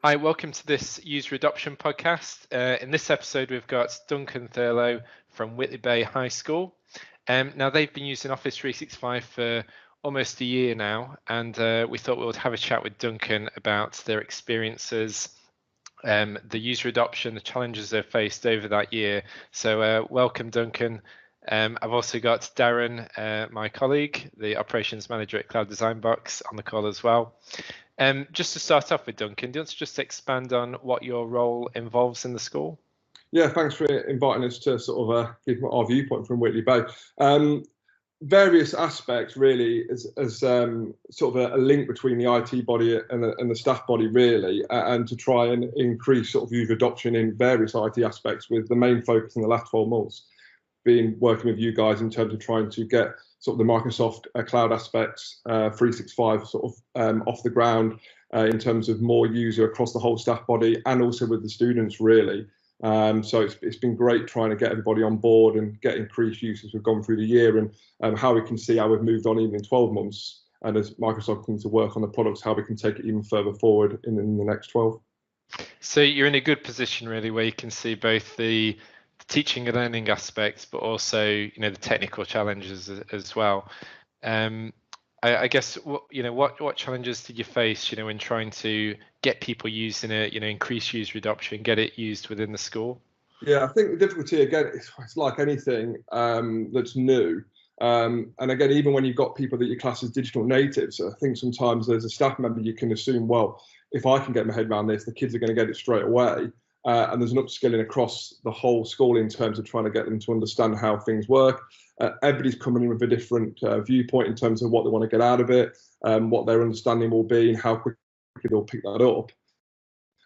Hi, welcome to this user adoption podcast. In this episode, we've got Duncan Thurlow from Whitley Bay High School. Now, they've been using Office 365 for almost a year now, and we thought we would have a chat with Duncan about their experiences, the user adoption, the challenges they've faced over that year. So welcome, Duncan. I've also got Darren, my colleague, the operations manager at Cloud Design Box, on the call as well. Just to start off with, Duncan, do you want to just expand on what your role involves in the school? Yeah, thanks for inviting us to sort of give our viewpoint from Whitley Bay. Various aspects really as sort of a link between the IT body and the staff body really, and to try and increase sort of user adoption in various IT aspects, with the main focus in the last 12 months being working with you guys in terms of trying to get sort of the Microsoft cloud aspects, 365 sort of off the ground in terms of more user across the whole staff body, and also with the students really. So it's been great trying to get everybody on board and get increased use as we've gone through the year, and how we can see how we've moved on even in 12 months. And as Microsoft comes to work on the products, how we can take it even further forward in the next 12. So you're in a good position really, where you can see both the teaching and learning aspects, but also the technical challenges as well. I guess what challenges did you face in trying to get people using it, increase user adoption, get it used within the school? Yeah, I think the difficulty again, it's like anything that's new. And again, even when you've got people that you class as digital natives, I think sometimes there's a staff member you can assume, well, if I can get my head around this, the kids are going to get it straight away. And there's an upskilling across the whole school in terms of trying to get them to understand how things work. Everybody's coming in with a different viewpoint in terms of what they want to get out of it, what their understanding will be, and how quickly they'll pick that up.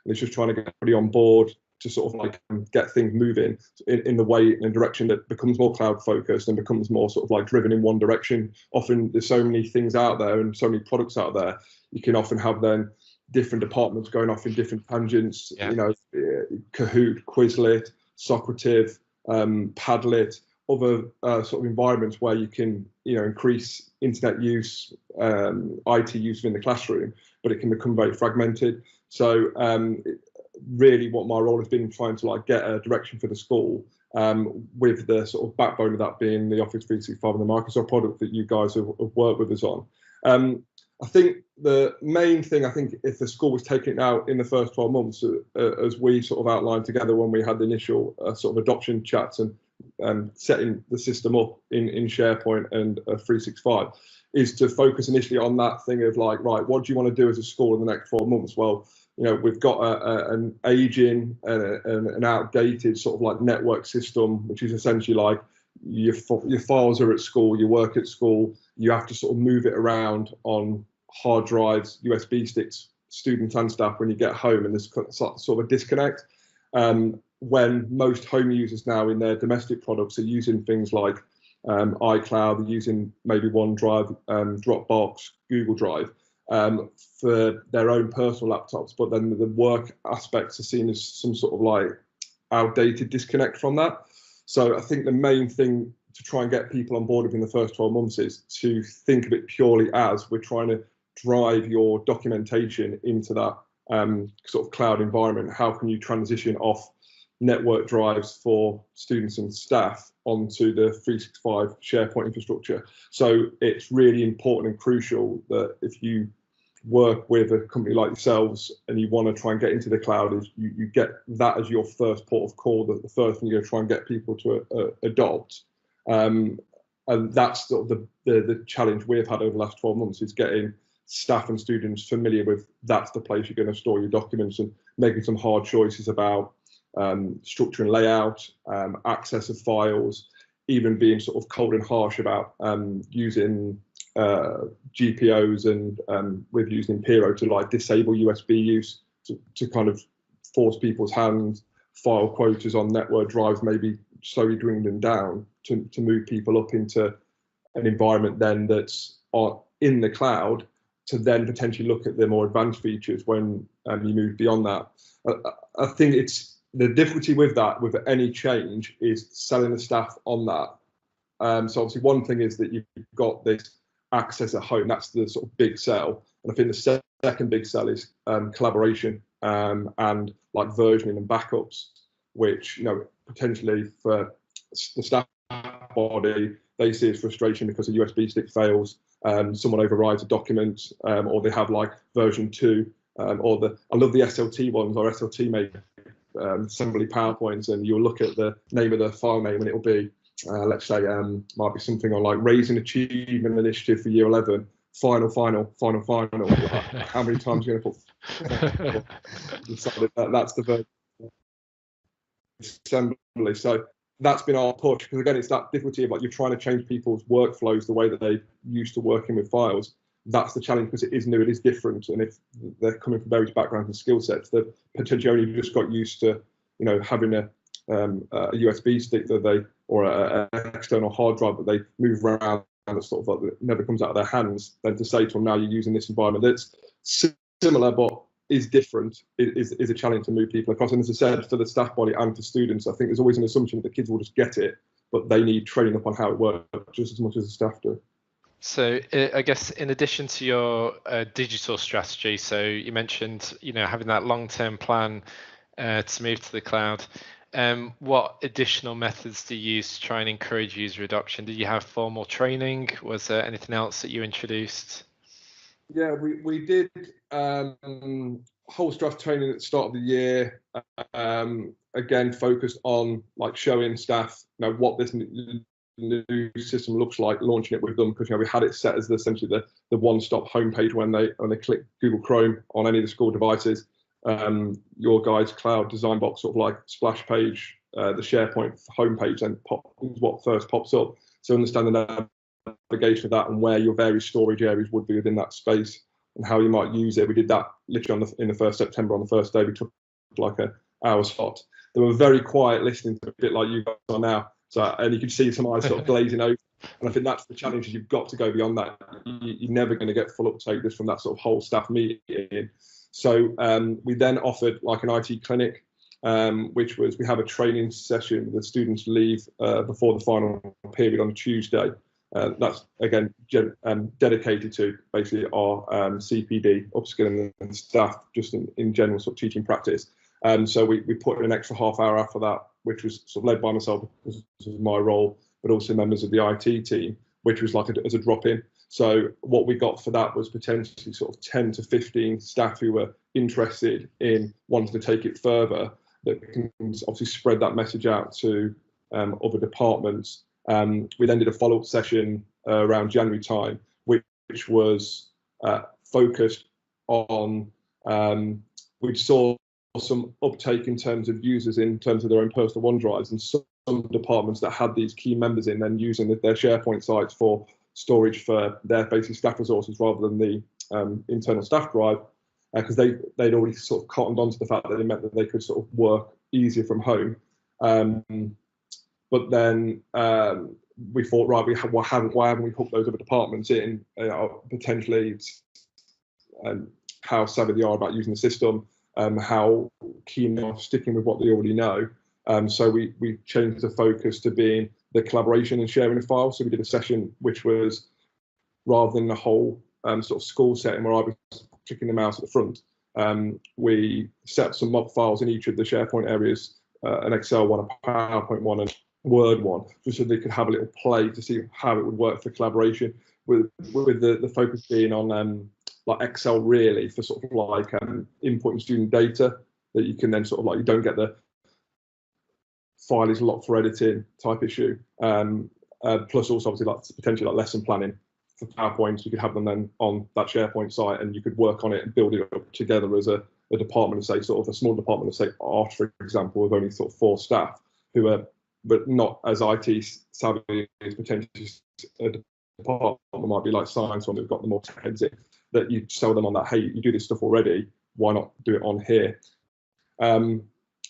And it's just trying to get everybody on board to sort of like get things moving in the way, in a direction that becomes more cloud focused and becomes more sort of like driven in one direction. Often there's so many things out there and so many products out there, you can often have then different departments going off in different tangents. Yeah. Kahoot, Quizlet, Socrative, Padlet, other sort of environments where you can increase internet use, IT use within the classroom, but it can become very fragmented. So really what my role has been trying to like get a direction for the school, with the sort of backbone of that being the Office 365 and the Microsoft product that you guys have worked with us on. I think the main thing, if the school was taking it out in the first 12 months, as we sort of outlined together when we had the initial sort of adoption chats and setting the system up in SharePoint and 365, is to focus initially on that thing of like, right, what do you want to do as a school in the next 12 months? Well, we've got an aging and an outdated sort of like network system, which is essentially like your files are at school, you work at school, you have to sort of move it around on hard drives, USB sticks, students and staff when you get home, and there's sort of a disconnect. When most home users now in their domestic products are using things like iCloud, they're using maybe OneDrive, Dropbox, Google Drive, for their own personal laptops, but then the work aspects are seen as some sort of like outdated disconnect from that. So I think the main thing to try and get people on board within the first 12 months is to think of it purely as we're trying to drive your documentation into that sort of cloud environment. How can you transition off network drives for students and staff onto the 365 SharePoint infrastructure? So it's really important and crucial that if you work with a company like yourselves and you want to try and get into the cloud, is you get that as your first port of call, that the first thing you're going to try and get people to adopt. And that's sort of the challenge we've had over the last 12 months, is getting staff and students familiar with that's the place you're going to store your documents, and making some hard choices about structure and layout, access of files, even being sort of cold and harsh about using GPOs and with using Piro to like disable USB use, to kind of force people's hands, file quotas on network drives, maybe slowly dwindling down to move people up into an environment then that's in the cloud, to then potentially look at the more advanced features when you move beyond that. I think it's the difficulty with that, with any change, is selling the staff on that. So obviously one thing is that you've got this access at home, that's the sort of big sell. And I think the second big sell is collaboration and like versioning and backups, which, you know, potentially for the staff body, they see as frustration because a USB stick fails, someone overrides a document, or they have like version 2, or I love the SLT ones, or SLT make assembly PowerPoints, and you'll look at the name of the file name and it'll be, let's say, might be something on like Raising Achievement Initiative for Year 11, final. How many times are you going to put decided that's the version assembly? So that's been our push, because again, it's that difficulty of like you're trying to change people's workflows, the way that they used to working with files. That's the challenge, because it is new, it is different, and if they're coming from various backgrounds and skill sets, they've potentially only just got used to, you know, having a USB stick that they, or an external hard drive that they move around, and it's sort of like, it never comes out of their hands. Then to say to them, now you're using this environment that's similar but is different, is a challenge to move people across. And as I said, for the staff body and for students, I think there's always an assumption that the kids will just get it, but they need training up on how it works just as much as the staff do. So I guess in addition to your digital strategy, so you mentioned, you know, having that long-term plan to move to the cloud. What additional methods do you use to try and encourage user adoption? Did you have formal training? Was there anything else that you introduced? Yeah, we did whole staff training at the start of the year. Again, focused on like showing staff, you know, what this new system looks like, launching it with them, because, you know, we had it set as essentially the one-stop homepage when they click Google Chrome on any of the school devices. Your guys' cloud design box, sort of like splash page, the SharePoint homepage, then is what first pops up. So understand the navigation of that and where your various storage areas would be within that space and how you might use it. We did that literally in the 1st September. On the first day, we took like an hour slot. They were very quiet listening to, a bit like you guys are now. So, and you could see some eyes sort of glazing over. And I think that's the challenge, is you've got to go beyond that. You're never going to get full uptake just from that sort of whole staff meeting. So we then offered like an IT clinic, which was, we have a training session. The students leave before the final period on a Tuesday. That's again dedicated to basically our CPD, upskilling and staff, just in general sort of teaching practice. So we put in an extra half hour after that, which was sort of led by myself because this was my role, but also members of the IT team, which was like as a drop-in. So what we got for that was potentially sort of 10 to 15 staff who were interested in wanting to take it further, that can obviously spread that message out to other departments. We then did a follow-up session around January time, which was focused on, we saw some uptake in terms of users in terms of their own personal OneDrives, and some departments that had these key members in then using their SharePoint sites for storage for their basic staff resources rather than the internal staff drive, because they'd already sort of cottoned onto the fact that it meant that they could sort of work easier from home. But then we thought, right, why haven't we hooked those other departments in? Potentially, how savvy they are about using the system, how keen they are sticking with what they already know. So we changed the focus to being the collaboration and sharing of files. So we did a session which was, rather than the whole sort of school setting where I was clicking the mouse at the front, we set some mock files in each of the SharePoint areas, an Excel one, a PowerPoint one, and Word one, just so they could have a little play to see how it would work for collaboration, with the focus being on like Excel really for sort of like inputting student data that you can then sort of like, you don't get the file is locked for editing type issue. Plus also obviously like potentially like lesson planning for PowerPoint, you could have them then on that SharePoint site and you could work on it and build it up together as a department of, say, sort of a small department of, say, art, for example, with only sort of 4 staff who are, but not as IT savvy as potentially a department might be like science one, who've got the more heads in, that you sell them on that, hey, you do this stuff already, why not do it on here?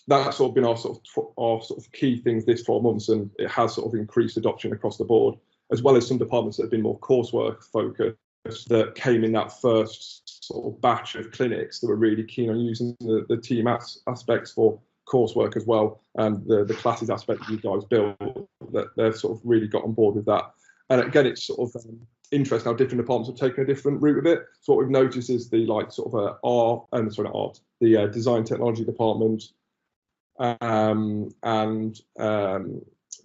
That's sort of been our sort of key things this 12 months, and it has sort of increased adoption across the board, as well as some departments that have been more coursework focused that came in that first sort of batch of clinics that were really keen on using the team aspects for coursework as well, and the classes aspect that you guys built, that they've sort of really got on board with that. And again, it's sort of interesting how different departments have taken a different route with it. So what we've noticed is the like sort of the design technology department, and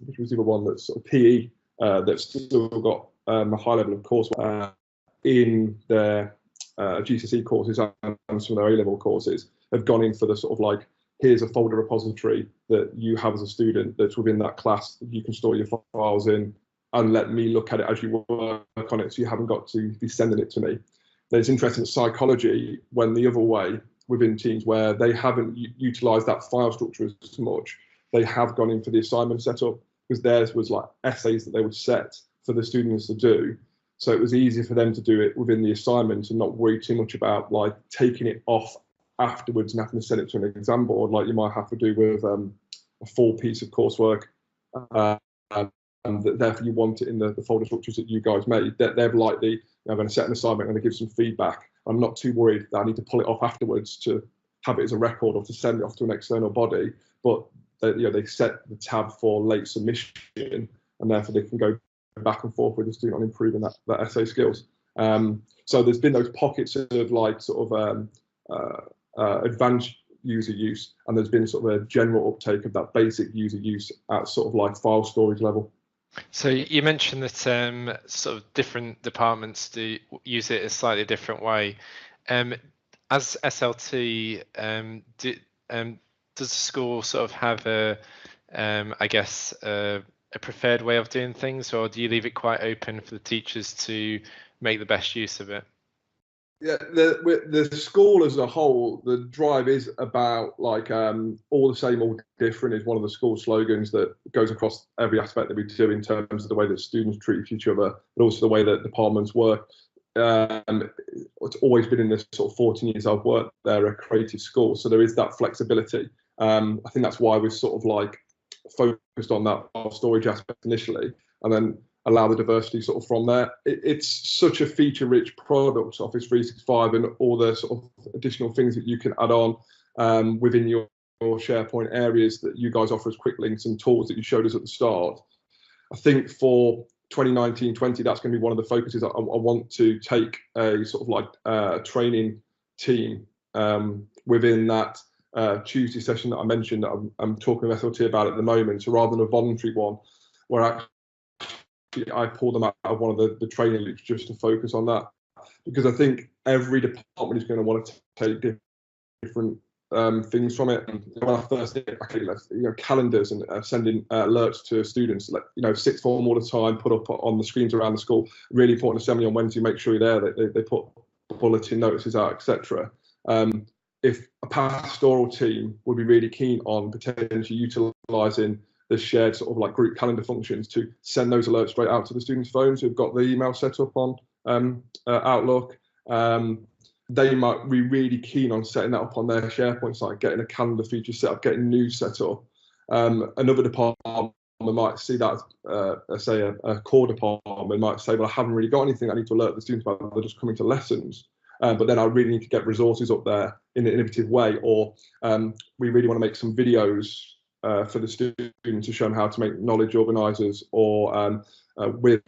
which was the other one that's sort of PE, that's still got a high level of course in their GCSE courses and some of their A-level courses, have gone in for the sort of like, here's a folder repository that you have as a student that's within that class that you can store your files in, and let me look at it as you work on it, so you haven't got to be sending it to me. Then it's interesting that psychology went the other way within teams where they haven't utilised that file structure as much. They have gone in for the assignment setup, because theirs was like essays that they would set for the students to do. So it was easier for them to do it within the assignment and not worry too much about like taking it off afterwards and having to send it to an exam board like you might have to do with a full piece of coursework. And therefore you want it in the folder structures that you guys made. They're likely, I'm going to set an assignment, I'm going to give some feedback. I'm not too worried that I need to pull it off afterwards to have it as a record or to send it off to an external body. But they set the tab for late submission, and therefore they can go back and forth with the student on improving that essay skills. So there's been those pockets of like sort of advanced user use, and there's been sort of a general uptake of that basic user use at sort of like file storage level. So you mentioned that sort of different departments do use it a slightly different way. As SLT, does the school sort of have a preferred way of doing things, or do you leave it quite open for the teachers to make the best use of it? Yeah, the school as a whole, the drive is about like all the same, all different is one of the school slogans that goes across every aspect that we do in terms of the way that students treat each other, but also the way that departments work. It's always been in this sort of 14 years I've worked there, a creative school, so there is that flexibility. I think that's why we're sort of like focused on that storage aspect initially, and then allow the diversity sort of from there. It's such a feature-rich product, Office 365, and all the sort of additional things that you can add on within your SharePoint areas that you guys offer as quick links and tools that you showed us at the start. I think for 2019-20, that's going to be one of the focuses. I want to take a sort of like training team within that Tuesday session that I mentioned that I'm talking with SLT about at the moment. So rather than a voluntary one, where I pull them out of one of the training loops just to focus on that, because I think every department is going to want to take different things from it. And when I first did, calendars and sending alerts to students, like sixth form all the time, put up on the screens around the school. Really important assembly on Wednesday. Make sure you're there. They put bulletin notices out, etc. If a pastoral team would be really keen on potentially utilising the shared sort of like group calendar functions to send those alerts straight out to the students' phones who've got the email set up on Outlook. They might be really keen on setting that up on their SharePoint site, getting a calendar feature set up, getting news set up. Another department might see that, say a core department might say, well, I haven't really got anything I need to alert the students about, they're just coming to lessons. But then I really need to get resources up there in an innovative way, or we really want to make some videos for the students to show them how to make knowledge organisers, or we've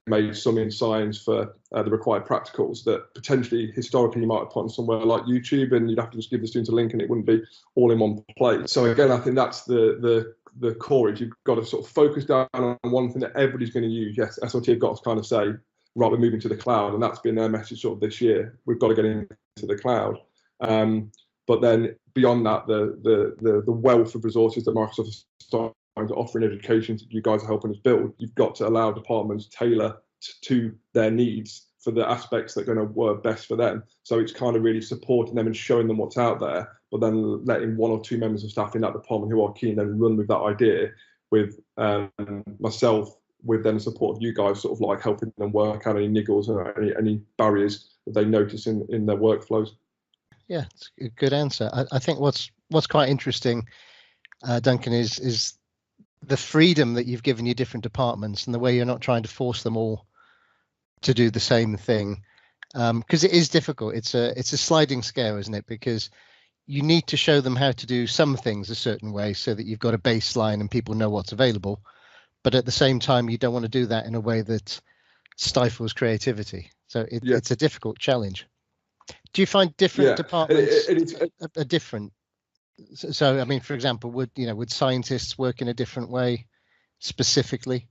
made some in science for the required practicals that potentially historically you might have put on somewhere like YouTube, and you'd have to just give the students a link and it wouldn't be all in one place. So again, I think that's the core is you've got to sort of focus down on one thing that everybody's going to use. Yes, SLT have got to kind of say, right, we're moving to the cloud, and that's been their message sort of this year. We've got to get into the cloud. But then beyond that, the wealth of resources that Microsoft is starting to offer in education that you guys are helping us build, you've got to allow departments to tailor to their needs for the aspects that are going to work best for them. So it's kind of really supporting them and showing them what's out there, but then letting one or two members of staff in that department who are keen then run with that idea with myself, with then the support of you guys, sort of like helping them work out any niggles or any barriers that they notice in their workflows. Yeah, it's a good answer. I think what's quite interesting, Duncan, is the freedom that you've given your different departments and the way you're not trying to force them all to do the same thing, because it is difficult. It's a sliding scale, isn't it? Because you need to show them how to do some things a certain way so that you've got a baseline and people know what's available. but at the same time, you don't want to do that in a way that stifles creativity. So it's a difficult challenge. Do you find different departments are different? So, I mean, for example, would scientists work in a different way specifically?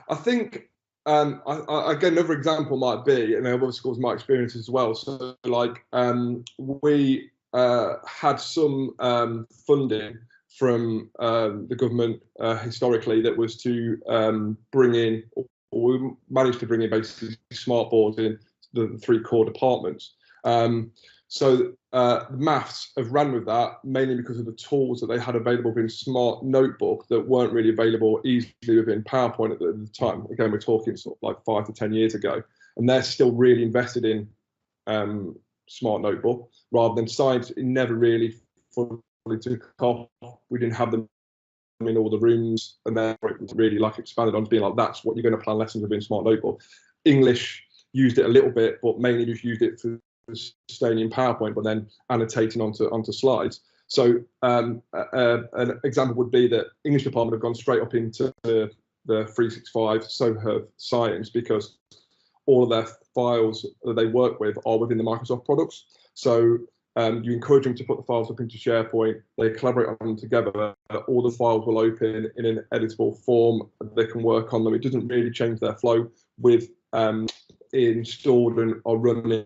I think again, another example might be, and other schools, my experience as well. So, like, we had some funding from the government historically that was to bring in, or we managed to bring in basically smart boards in the 3 core departments. So maths have ran with that mainly because of the tools that they had available within Smart Notebook that weren't really available easily within PowerPoint at the time. Again, we're talking sort of like 5 to 10 years ago, and they're still really invested in Smart Notebook rather than science. It never really fully took off. We didn't have them in all the rooms, and therefore it was really like expanded on to being like, that's what you're going to plan lessons within Smart Notebook. English used it a little bit, but mainly just used it for staying in PowerPoint, but then annotating onto slides. So an example would be that English department have gone straight up into the 365, so have science, because all of their files that they work with are within the Microsoft products. So you encourage them to put the files up into SharePoint, they collaborate on them together, all the files will open in an editable form, they can work on them. It doesn't really change their flow with installed and are running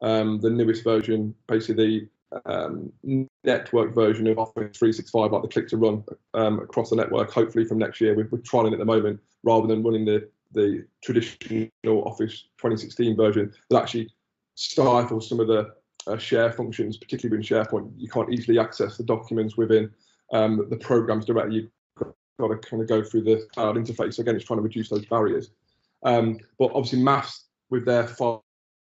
the newest version, basically the network version of Office 365, like the click to run across the network. Hopefully from next year, we're trialing at the moment, rather than running the traditional Office 2016 version that actually stifles some of the share functions, particularly in SharePoint. You can't easily access the documents within the programs directly. You've got to kind of go through the cloud interface. So again, it's trying to reduce those barriers. But obviously maths, with their file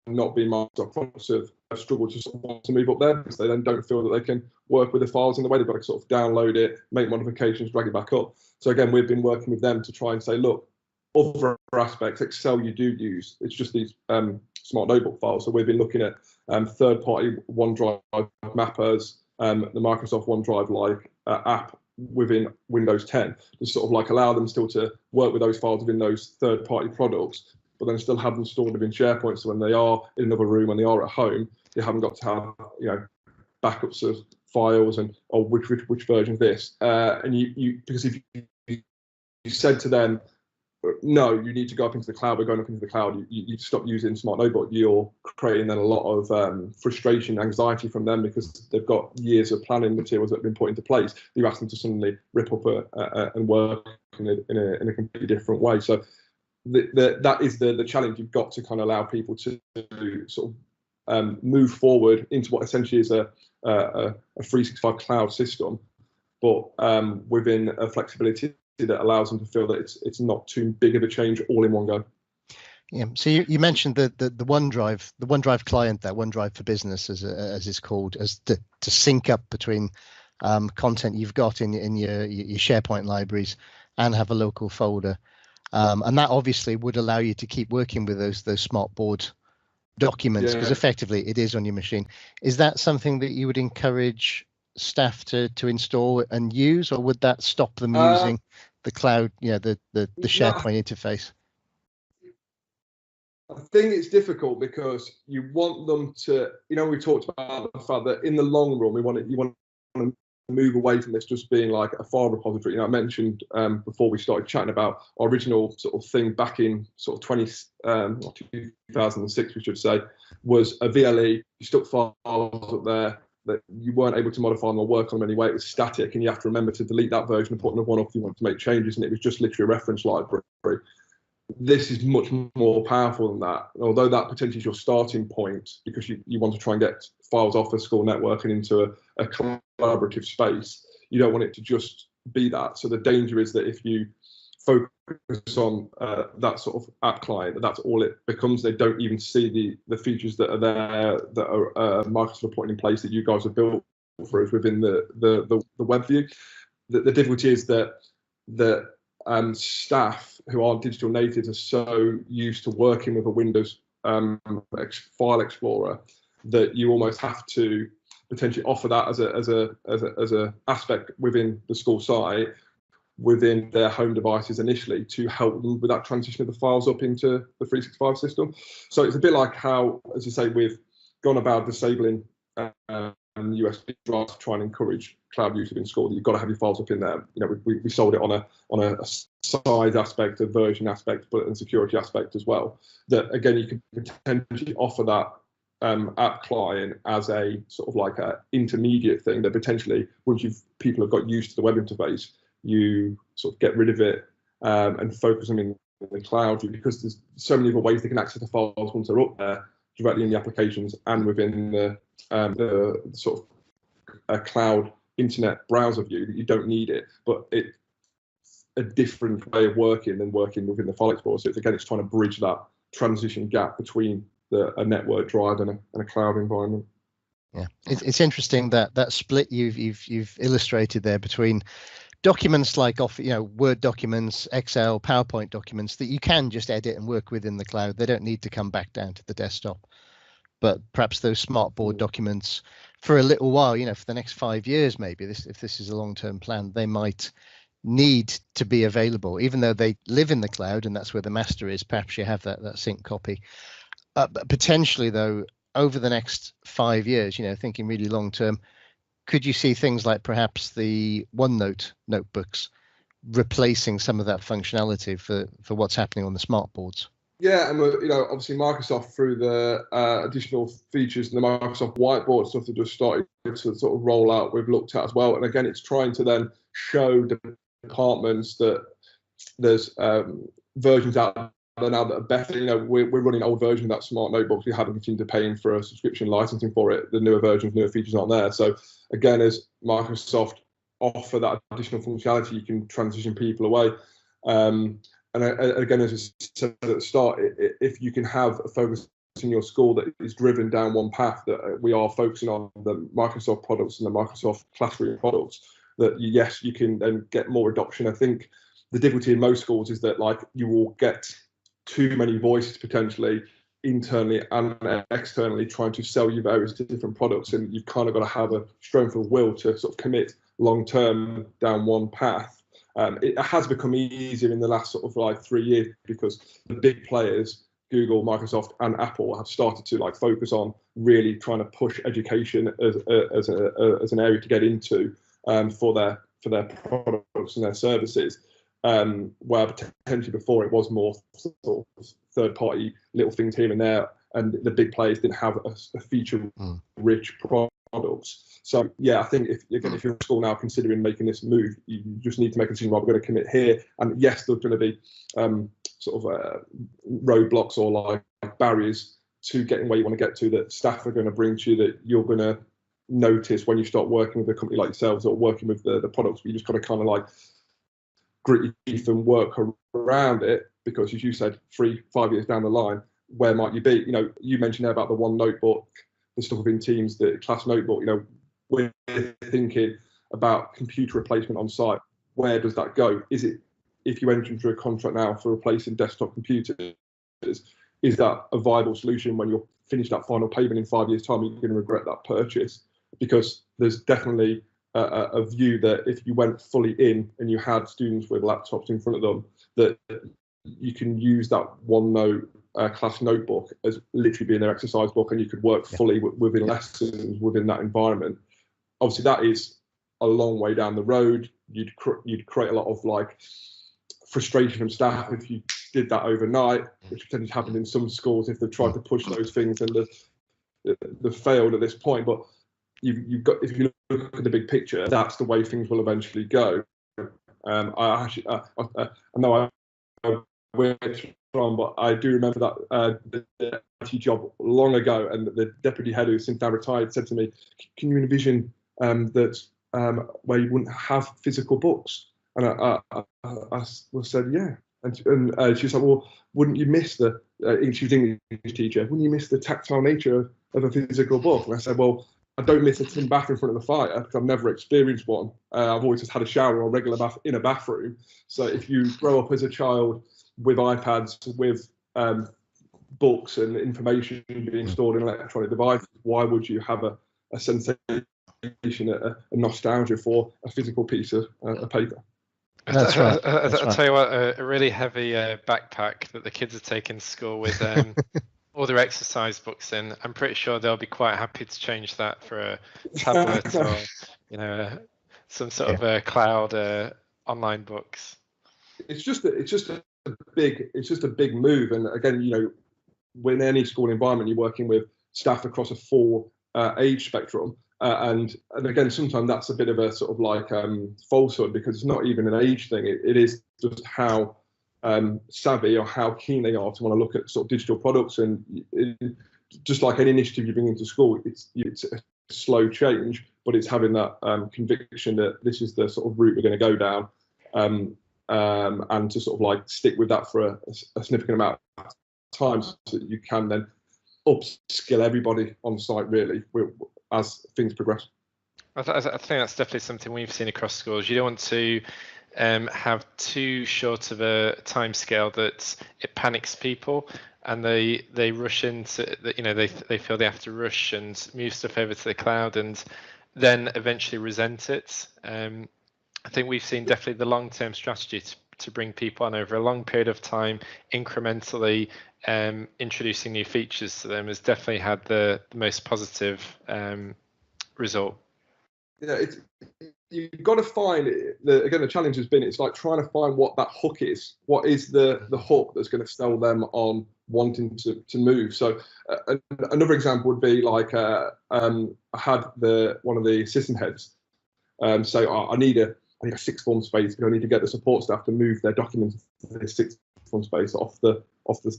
not being Microsoft products, have struggled to sort of want to move up there because they then don't feel that they can work with the files in the way. They've got to sort of download it, make modifications, drag it back up. So again, we've been working with them to try and say, look, other aspects, Excel you do use, it's just these Smart Notebook files. So we've been looking at third-party OneDrive mappers, the Microsoft OneDrive like app within Windows 10 to sort of like allow them still to work with those files within those third-party products, but then still have them stored within SharePoint. So when they are in another room, when they are at home, they haven't got to have backups of files and which version of this. And you because if you said to them, no, you need to go up into the cloud, we're going up into the cloud, you stop using Smart Notebook, you're creating then a lot of frustration, anxiety from them, because they've got years of planning materials that have been put into place. You ask them to suddenly rip up and work in a completely different way. So that is the challenge. You've got to kind of allow people to sort of move forward into what essentially is a 365 cloud system, but within a flexibility that allows them to feel that it's not too big of a change all in one go. Yeah. So you mentioned the OneDrive client, that OneDrive for Business, as it's called, as to sync up between content you've got in your SharePoint libraries and have a local folder. And that obviously would allow you to keep working with those smartboard documents, because effectively it is on your machine. Is that something that you would encourage staff to install and use, or would that stop them using the cloud, the SharePoint interface? I think it's difficult because you want them to, we talked about the fact that in the long run, you want to move away from this just being like a file repository. I mentioned before we started chatting about our original sort of thing back in sort of 2006, we should say, was a VLE. You stuck files up there that you weren't able to modify them or work on them anyway. It was static, and you have to remember to delete that version and put another one up if you want to make changes, and it was just literally a reference library. This is much more powerful than that. Although that potentially is your starting point, because you want to try and get files off the school network and into a collaborative space, you don't want it to just be that. So the danger is that if you focus on that sort of app client, that's all it becomes. They don't even see the features that are there, that are Microsoft putting in place, that you guys have built for us within the web view. The difficulty is that staff who aren't digital natives are so used to working with a Windows file explorer that you almost have to potentially offer that as a aspect within the school site, within their home devices initially to help them with that transition of the files up into the 365 system. So it's a bit like how, as you say, we've gone about disabling USB drives to try and encourage cloud use within school. You've got to have your files up in there. We sold it on a size aspect, a version aspect, but a security aspect as well. That again, you can potentially offer that app client as a sort of like a intermediate thing that potentially once people have got used to the web interface, you sort of get rid of it and focus them in the cloud, because there's so many other ways they can access the files once they're up there directly in the applications and within the sort of cloud internet browser view, that you don't need it. But it's a different way of working than working within the File Explorer. So it's trying to bridge that transition gap between a network drive and a cloud environment. Yeah, it's interesting that split you've illustrated there between documents like Word documents, Excel, PowerPoint documents that you can just edit and work with in the cloud. They don't need to come back down to the desktop. But perhaps those smartboard documents for a little while, for the next 5 years, maybe if this is a long-term plan, they might need to be available, even though they live in the cloud and that's where the master is. Perhaps you have that sync copy. But potentially, though, over the next 5 years, thinking really long term, could you see things like perhaps the OneNote notebooks replacing some of that functionality for what's happening on the smart boards? Yeah, and obviously Microsoft, through the additional features and the Microsoft Whiteboard stuff that just started to sort of roll out, we've looked at as well. And again, it's trying to then show departments that there's versions out there now that are better. We're running old version of that smart notebook. We haven't continued to paying for a subscription licensing for it. The newer versions, newer features aren't there. So again, as Microsoft offer that additional functionality, you can transition people away. And again, as I said at the start, if you can have a focus in your school that is driven down one path, that we are focusing on the Microsoft products and the Microsoft Classroom products, that yes, you can then get more adoption. I think the difficulty in most schools is that you will get too many voices potentially internally and externally trying to sell you various different products, and you've kind of got to have a strength of will to sort of commit long term down one path. It has become easier in the last sort of 3 years because the big players, Google, Microsoft, and Apple, have started to focus on really trying to push education as an area to get into for their products and their services. Where potentially before it was more sort of third-party little things here and there, and the big players didn't have a feature-rich products. So yeah, I think if you're in school now considering making this move, you just need to make a decision. We're going to commit here, and yes, there's going to be roadblocks or barriers to getting where you want to get to, that staff are going to bring to you, that you're going to notice when you start working with a company like yourselves or working with the products. But you just got to kind of grit your teeth and work around it, because as you said, 3-5 years down the line, where might you be? You mentioned there about the one notebook, the stuff within Teams, the class notebook. We're thinking about computer replacement on site. Where does that go? Is it, if you enter into a contract now for replacing desktop computers, is that a viable solution when you're finished that final payment in 5 years' time? You're going to regret that purchase, because there's definitely a view that if you went fully in and you had students with laptops in front of them, that you can use that OneNote class notebook as literally being their exercise book, and you could work fully within lessons within that environment. Obviously, that is a long way down the road. You'd create a lot of frustration from staff if you did that overnight, which tends to happen in some schools if they've tried to push those things and they've failed at this point. But you've got, if you look at the big picture, that's the way things will eventually go. I know I went from, but I do remember that the IT job long ago, and the deputy head, who's since now retired, said to me, "Can you envision that where you wouldn't have physical books?" And I said, "Yeah." And she was like, "Well, wouldn't you miss the?" She was an English teacher. "Wouldn't you miss the tactile nature of a physical book?" And I said, "Well, I don't miss a tin bath in front of the fire because I've never experienced one. I've always just had a shower or a regular bath in a bathroom." So if you grow up as a child with iPads, with books and information being stored in electronic devices, why would you have a sensation, a nostalgia for a physical piece of paper? That's right. I'll tell you what, a really heavy backpack that the kids are taking to school with all their exercise books in. I'm pretty sure they'll be quite happy to change that for a tablet or, some sort of a cloud online books. It's just a big move. And again, when any school environment, you're working with staff across a full age spectrum. And again, sometimes that's a bit of a sort of like falsehood, because it's not even an age thing. It is just how savvy or how keen they are to want to look at sort of digital products. And just like any initiative you bring into school, it's a slow change, but it's having that conviction that this is the sort of route we're going to go down, and to sort of like stick with that for a significant amount of time, so that you can then upskill everybody on site really as things progress. I think that's definitely something we've seen across schools. You don't want to have too short of a time scale that it panics people and they rush into they feel they have to rush and move stuff over to the cloud and then eventually resent it. I think we've seen definitely the long-term strategy to bring people on over a long period of time, incrementally introducing new features to them, has definitely had the most positive result. Yeah, you've got to find the challenge has been, it's like trying to find what that hook is. What is the hook that's going to sell them on wanting to move? So another example would be like I had one of the assistant heads say, I need a sixth form space, but I need to get the support staff to move their documents to the sixth form space off the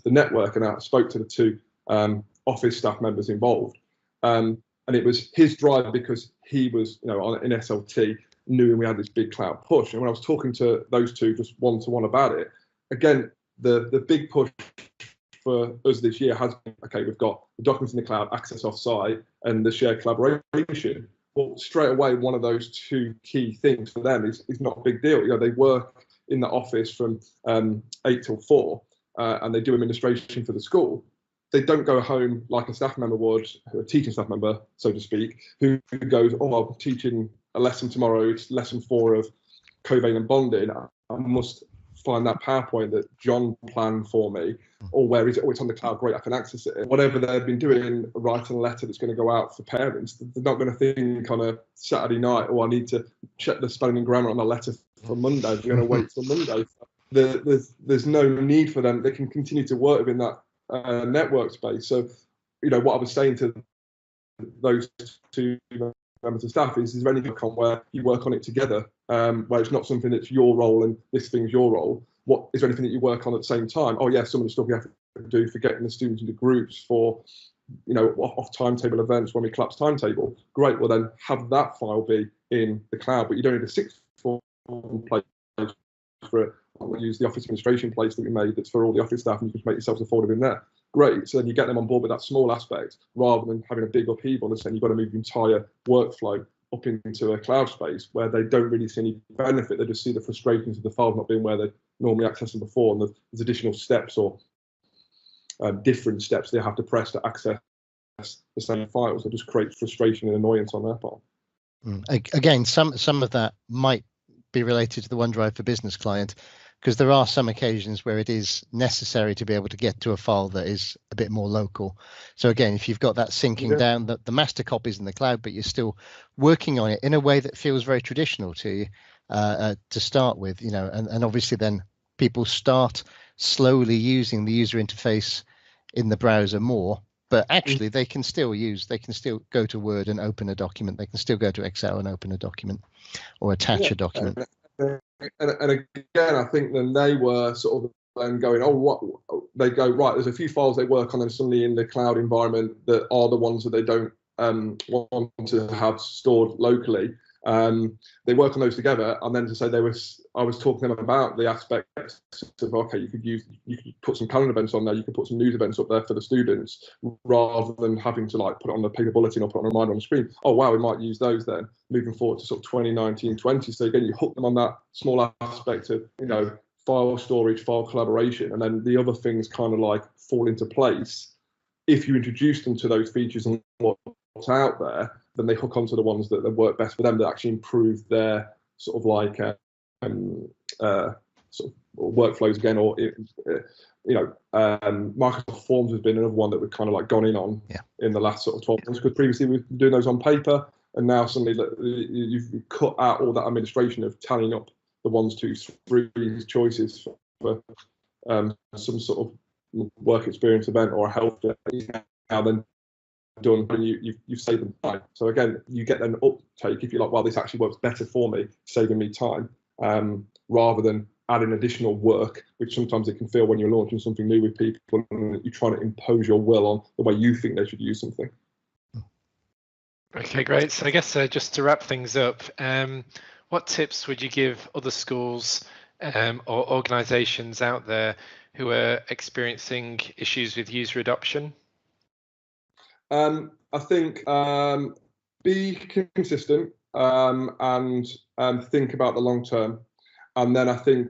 network. And I spoke to the two office staff members involved. And it was his drive, because he was, in SLT, knew we had this big cloud push. And when I was talking to those two just one-to-one about it, again, the big push for us this year has been, okay, we've got the documents in the cloud, access off-site, and the shared collaboration. Well, straight away, one of those two key things for them is not a big deal. They work in the office from 8 till 4, and they do administration for the school. They don't go home like a staff member would, a teaching staff member, so to speak, who goes, I'm teaching a lesson tomorrow, it's lesson 4 of covalent bonding. I must find that PowerPoint that John planned for me, or where is it? Oh, it's on the cloud, great, I can access it. Whatever they've been doing, writing a letter that's going to go out for parents, they're not going to think on a Saturday night, I need to check the spelling and grammar on the letter for Monday. They're going to wait till Monday. There's no need for them. They can continue to work within that network space. So, what I was saying to those two members of staff is there anything where you work on it together, where it's not something that's your role and this thing's your role? What is there anything that you work on at the same time? Oh yeah, some of the stuff we have to do for getting the students into groups for, off timetable events when we collapse timetable. Great, well then have that file be in the cloud, but you don't need a sixth form place for it. We'll use the office administration place that we made that's for all the office staff, and you can make yourselves affordable in there. Great. So then you get them on board with that small aspect, rather than having a big upheaval and saying you've got to move the entire workflow up into a cloud space where they don't really see any benefit. They just see the frustrations of the files not being where they normally access them before, and there's additional steps or different steps they have to press to access the same files. It just creates frustration and annoyance on their part. Again, some of that might be related to the OneDrive for Business client, because there are some occasions where it is necessary to be able to get to a file that is a bit more local. So again, if you've got that syncing down, the master copy is in the cloud, but you're still working on it in a way that feels very traditional to you to start with, and obviously then people start slowly using the user interface in the browser more, but actually they can still go to Word and open a document. They can still go to Excel and open a document or attach a document. And again, I think then they were sort of then going, they go, right, there's a few files they work on and suddenly in the cloud environment that are the ones that they don't want to have stored locally. They work on those together, and then to say I was talking to them about the aspects of, okay, you could put some calendar events on there, you could put some news events up there for the students, rather than having to like put it on the paper bulletin or put on a reminder on the screen. Oh wow, we might use those then moving forward to sort of 2019-20. So again, you hook them on that small aspect of file storage, file collaboration, and then the other things kind of like fall into place if you introduce them to those features and what's out there. Then they hook onto the ones that work best for them, that actually improve their sort of like sort of workflows again, or Microsoft Forms has been another one that we've kind of like gone in on in the last sort of 12 months, because previously we've been doing those on paper, and now suddenly you've cut out all that administration of tallying up the 1, 2, 3 choices for some sort of work experience event or a health day. Now then done, and you've saved them time. So again, you get an uptake if you're like, well, this actually works better for me, saving me time, rather than adding additional work, which sometimes it can feel when you're launching something new with people and you're trying to impose your will on the way you think they should use something. Okay, great. So I guess just to wrap things up, what tips would you give other schools or organizations out there who are experiencing issues with user adoption? I think be consistent and think about the long term. And then I think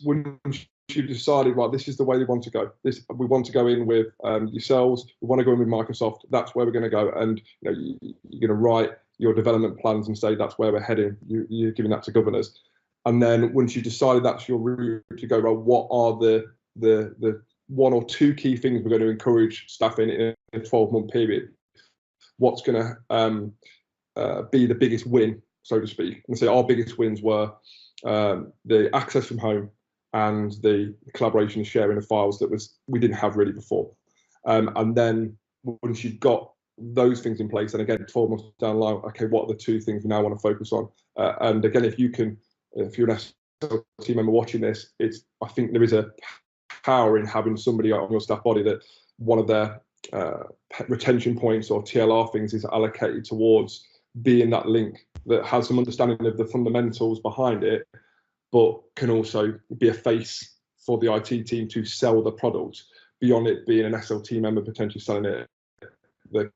once you've decided, well, this is the way we want to go. We want to go in with yourselves. We want to go in with Microsoft. That's where we're going to go. And you're going to write your development plans and say that's where we're heading. You're giving that to governors. And then once you've decided that's your route to go, well, what are the 1 or 2 key things we're going to encourage staff in a 12-month period? What's going to be the biggest win, so to speak? And so our biggest wins were the access from home and the collaboration and sharing of files that we didn't have really before. And then once you've got those things in place, and again, 12 months down the line, okay, what are the 2 things we now want to focus on? And again, if you're an SLT member watching this, I think there is a power in having somebody on your staff body that one of their retention points or TLR things is allocated towards being that link that has some understanding of the fundamentals behind it, but can also be a face for the IT team to sell the product beyond it being an SLT member potentially selling it. That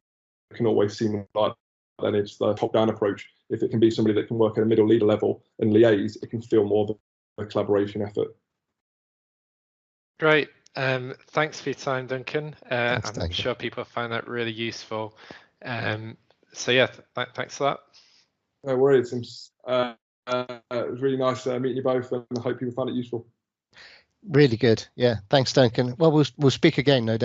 can always seem like then it's the top-down approach. If it can be somebody that can work at a middle leader level and liaise, it can feel more of a collaboration effort. Great. Thanks for your time, Duncan. I'm sure people find that really useful. So yeah, thanks for that. No worries. It was really nice meeting you both, and I hope people found it useful. Really good. Yeah. Thanks, Duncan. Well, we'll speak again, no doubt.